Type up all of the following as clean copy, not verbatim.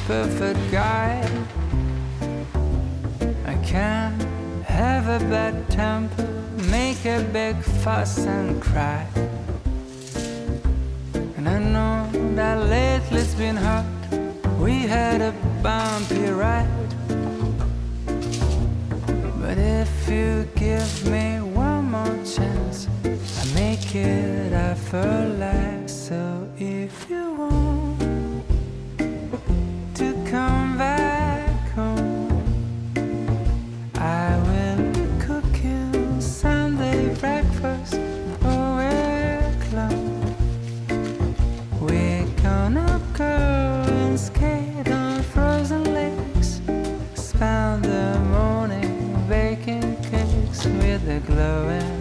perfect guy. I can't have a bad temper, make a big fuss and cry. And I know that lately it's been hard, we had a bumpy ride. But if you give me one more chance, I make it effortless. So if you want to come back home, I will be cooking Sunday breakfast all week long. We're gonna go and skate on frozen lakes, spend the morning baking cakes with the glowing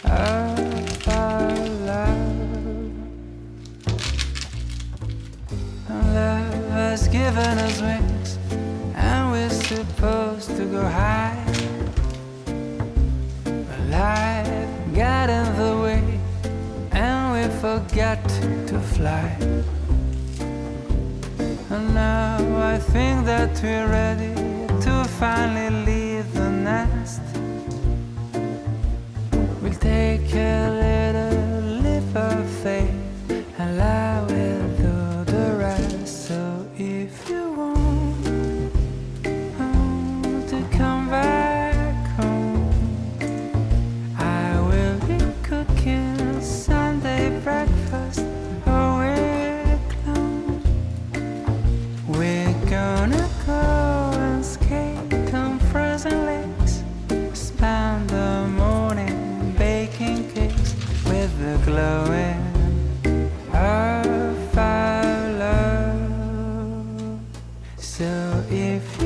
of our love. Love has given us wings, and we're supposed to go high. But life got in the way, and we forgot to fly. And now I think that we're ready to finally leave the nest. We'll take a little leap of faith, and I will do the rest. So if you want to come back home, I will be cooking Sunday breakfast all week long. We're gonna go and skate on frozen lakes, spend the morning baking cakes with the glowing of our love. So if you